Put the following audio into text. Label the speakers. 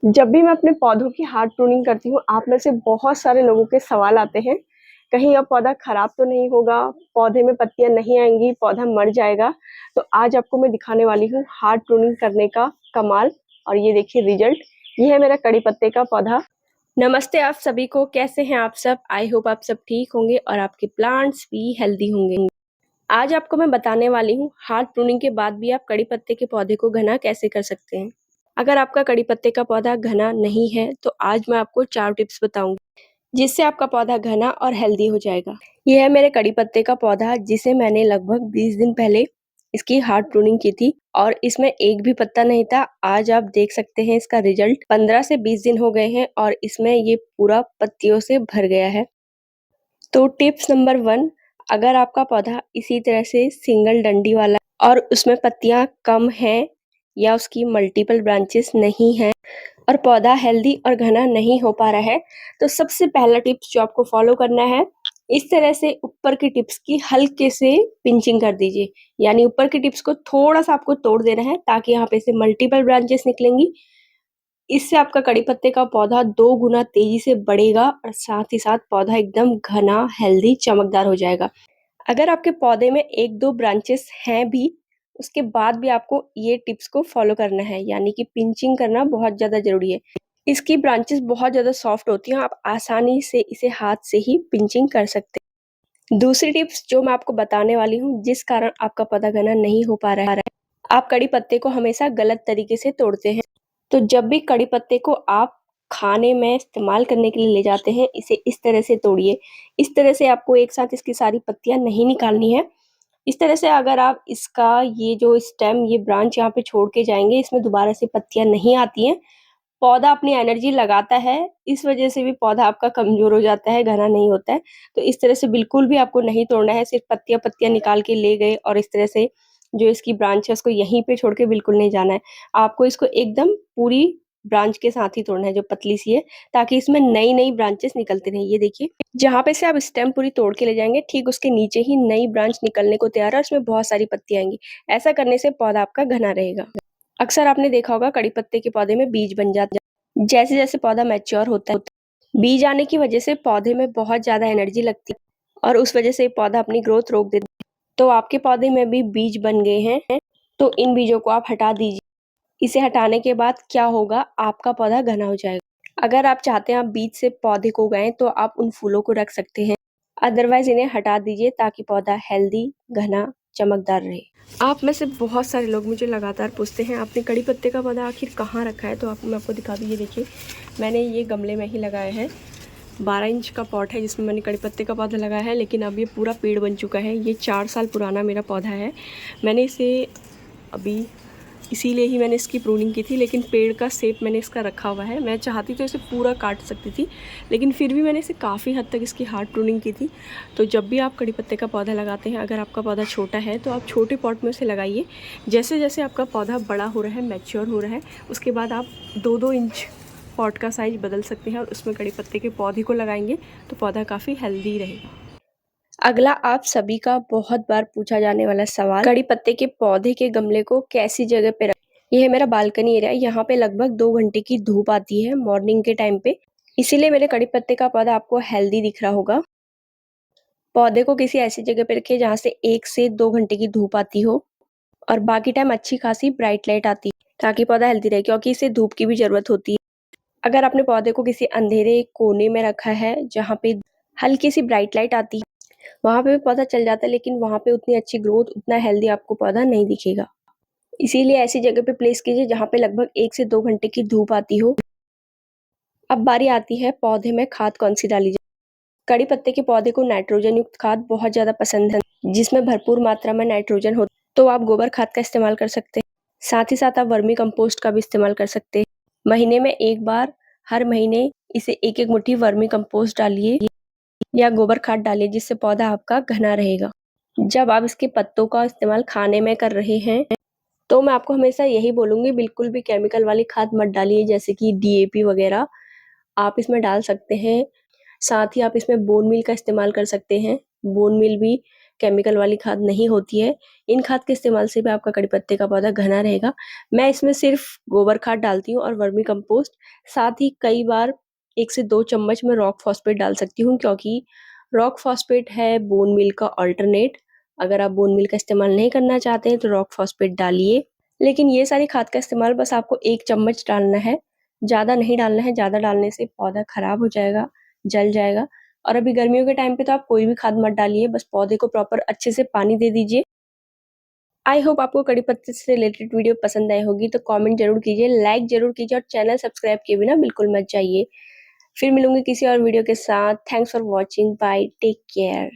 Speaker 1: जब भी मैं अपने पौधों की हार्ड प्रूनिंग करती हूँ, आप में से बहुत सारे लोगों के सवाल आते हैं, कहीं अब पौधा खराब तो नहीं होगा, पौधे में पत्तियाँ नहीं आएँगी, पौधा मर जाएगा। तो आज आपको मैं दिखाने वाली हूँ हार्ड प्रूनिंग करने का कमाल और ये देखिए रिजल्ट। ये है मेरा कड़ी पत्ते का पौधा। नमस्ते आप सभी को, कैसे हैं आप सब? आई होप आप सब ठीक होंगे और आपके प्लांट्स भी हेल्दी होंगे। आज आपको मैं बताने वाली हूँ हार्ड प्रूनिंग के बाद भी आप कड़ी पत्ते के पौधे को घना कैसे कर सकते हैं। अगर आपका कड़ी पत्ते का पौधा घना नहीं है तो आज मैं आपको 4 टिप्स बताऊंगी जिससे आपका पौधा घना और हेल्दी हो जाएगा। ये है मेरे कड़ी पत्ते का पौधा जिसे मैंने लगभग 20 दिन पहले इसकी हार्ड प्रूनिंग की थी और इसमें एक भी पत्ता नहीं था। आज आप देख सकते हैं इसका रिजल्ट। 15 से 20 दिन हो गए हैं और इसमें ये पूरा पत्तियों से भर गया है। तो टिप्स नंबर 1, अगर आपका पौधा इसी तरह से सिंगल डंडी वाला और उसमें पत्तियां कम हैं या उसकी मल्टीपल ब्रांचेस नहीं हैं और पौधा हेल्दी और घना नहीं हो पा रहा है, तो सबसे पहला टिप्स जो आपको फॉलो करना है, इस तरह से ऊपर की टिप्स की हल्के से पिंचिंग कर दीजिए। यानी ऊपर की टिप्स को थोड़ा सा आपको तोड़ देना है ताकि यहाँ पे से मल्टीपल ब्रांचेस निकलेंगी। इससे आपका कड़ी पत्ते का पौधा 2 गुना तेजी से बढ़ेगा और साथ ही साथ पौधा एकदम घना, हेल्दी, चमकदार हो जाएगा। अगर आपके पौधे में 1-2 ब्रांचेस हैं भी, उसके बाद भी आपको ये टिप्स को फॉलो करना है, यानी कि पिंचिंग करना बहुत ज़्यादा ज़रूरी है। इसकी ब्रांचेस बहुत ज़्यादा सॉफ्ट होती हैं, आप आसानी से इसे हाथ से ही पिंचिंग कर सकते हैं। दूसरी टिप्स जो मैं आपको बताने वाली हूँ, जिस कारण आपका पौधा घना नहीं हो पा रहा है, आप कड़ी पत्ते को हमेशा गलत तरीके से तोड़ते हैं। तो जब भी कड़ी पत्ते को आप खाने में इस्तेमाल करने के लिए ले जाते हैं, इसे इस तरह से तोड़िए। इस तरह से आपको एक साथ इसकी सारी पत्तियाँ नहीं निकालनी है। इस तरह से अगर आप इसका ये जो स्टेम, ये ब्रांच यहाँ पे छोड़ के जाएँगे, इसमें दोबारा से पत्तियाँ नहीं आती हैं। पौधा अपनी एनर्जी लगाता है, इस वजह से भी पौधा आपका कमज़ोर हो जाता है, घना नहीं होता है। तो इस तरह से बिल्कुल भी आपको नहीं तोड़ना है, सिर्फ़ पत्तियाँ-पत्तियाँ निकाल के ले गए और इस तरह से जो इसकी ब्रांच है उसको यहीं पे छोड़ के बिल्कुल नहीं जाना है। आपको इसको एकदम पूरी ब्रांच के साथ ही तोड़ना है जो पतली-सी है, ताकि इसमें नई-नई ब्रांचेस निकलती रहें। ये देखिए, जहाँ पे से आप स्टेम पूरी तोड़ के ले जाएँगे, ठीक उसके नीचे ही नई ब्रांच निकलने को तैयार है और उसमें बहुत सारी पत्तियाँ आएँगी। ऐसा करने से पौधा आपका घना रहेगा। अक्सर आपने देखा होगा कड़ी पत्ते के पौधे में बीज बन जाते हैं। जैसे-जैसे पौधा मैच्योर होता है, बीज आने की वजह से पौधे में बहुत ज़्यादा एनर्जी लगती है और उस वजह से पौधा अपनी ग्रोथ रोक देता है। तो आपके पौधे में भी बीज बन गए हैं, तो इन बीजों को आप हटा दीजिए। इसे हटाने के बाद क्या होगा, आपका पौधा घना हो जाएगा। अगर आप चाहते हैं आप बीज से पौधे को उगाएँ तो आप उन फूलों को रख सकते हैं। अदरवाइज़ इन्हें हटा दीजिए ताकि पौधा हेल्दी, घना, चमकदार रहे। आप में से बहुत सारे लोग मुझे लगातार पूछते हैं, आपने कड़ी पत्ते का पौधा आखिर कहाँ रखा है? तो मैं आपको दिखा दूँ, ये देखिए, मैंने ये गमले में ही लगाया है। 12 इंच का पॉट है जिसमें मैंने कड़ी पत्ते का पौधा लगाया है, लेकिन अब ये पूरा पेड़ बन चुका है। ये 4 साल पुराना मेरा पौधा है। मैंने इसे अभी इसीलिए ही मैंने इसकी प्रूनिंग की थी, लेकिन पेड़ का शेप मैंने इसका रखा हुआ है। मैं चाहती तो इसे पूरा काट सकती थी, लेकिन फिर भी मैंने इसे काफ़ी हद तक इसकी हार्ड प्रूनिंग की थी। तो जब भी आप कड़ी पत्ते का पौधा लगाते हैं, अगर आपका पौधा छोटा है तो आप छोटे पॉट में उसे लगाइए। जैसे जैसे आपका पौधा बड़ा हो रहा है, मैच्योर हो रहा है, उसके बाद आप 2-2 इंच पॉट का साइज़ बदल सकते हैं और उसमें कड़ी पत्ते के पौधे को लगाएंगे तो पौधा काफ़ी हेल्दी रहेगा। अगला आप सभी का बहुत बार पूछा जाने वाला सवाल, कड़ी पत्ते के पौधे के गमले को कैसी जगह पे रखें। ये है मेरा बालकनी एरिया, यहाँ पे लगभग 2 घंटे की धूप आती है मॉर्निंग के टाइम पे, इसीलिए मेरे कड़ी पत्ते का पौधा आपको हेल्दी दिख रहा होगा। पौधे को किसी ऐसी जगह पे रखिए जहाँ से 1 से 2 घंटे की धूप आती हो और बाकी टाइम अच्छी खासी ब्राइट लाइट आती है, ताकि पौधा हेल्दी रहे, क्योंकि इसे धूप की भी ज़रूरत होती है। अगर आपने पौधे को किसी अंधेरे कोने में रखा है जहाँ पे हल्की सी ब्राइट लाइट आती है, वहाँ पे भी पौधा चल जाता है, लेकिन वहाँ पे उतनी अच्छी ग्रोथ, उतना हेल्दी आपको पौधा नहीं दिखेगा। इसीलिए ऐसी जगह पे प्लेस कीजिए जहाँ पे लगभग 1 से 2 घंटे की धूप आती हो। अब बारी आती है पौधे में खाद कौन सी डाली जाए। कड़ी पत्ते के पौधे को नाइट्रोजन युक्त खाद बहुत ज़्यादा पसंद है, जिसमें भरपूर मात्रा में नाइट्रोजन हो, तो आप गोबर खाद का इस्तेमाल कर सकते हैं। साथ ही साथ आप वर्मी कंपोस्ट का भी इस्तेमाल कर सकते हैं। महीने में 1 बार, हर महीने इसे 1-1 मुट्ठी वर्मी कंपोस्ट डालिए या गोबर खाद डालिए, जिससे पौधा आपका घना रहेगा। जब आप इसके पत्तों का इस्तेमाल खाने में कर रहे हैं, तो मैं आपको हमेशा यही बोलूँगी, बिल्कुल भी केमिकल वाली खाद मत डालिए, जैसे कि डीएपी वगैरह आप इसमें डाल सकते हैं। साथ ही आप इसमें बोन मील का इस्तेमाल कर सकते हैं। बोन मील भी केमिकल वाली खाद नहीं होती है। इन खाद के इस्तेमाल से भी आपका कड़ी पत्ते का पौधा घना रहेगा। मैं इसमें सिर्फ गोबर खाद डालती हूँ और वर्मी कंपोस्ट, साथ ही कई बार 1 से 2 चम्मच मैं रॉक फॉस्फेट डाल सकती हूँ, क्योंकि रॉक फॉस्फेट है बोन मील का अल्टरनेट। अगर आप बोन मील का इस्तेमाल नहीं करना चाहते हैं तो रॉक फॉस्फेट डालिए। लेकिन ये सारी खाद का इस्तेमाल बस आपको 1 चम्मच डालना है, ज़्यादा नहीं डालना है। ज़्यादा डालने से पौधा खराब हो जाएगा, जल जाएगा। और अभी गर्मियों के टाइम पे तो आप कोई भी खाद मत डालिए, बस पौधे को प्रॉपर अच्छे से पानी दे दीजिए। आई होप आपको कड़ी पत्ते से रिलेटेड वीडियो पसंद आई होगी, तो कमेंट जरूर कीजिए, लाइक जरूर कीजिए और चैनल सब्सक्राइब किए बिना बिल्कुल मत जाइए। फिर मिलूंगी किसी और वीडियो के साथ। Thanks for watching, bye, take care.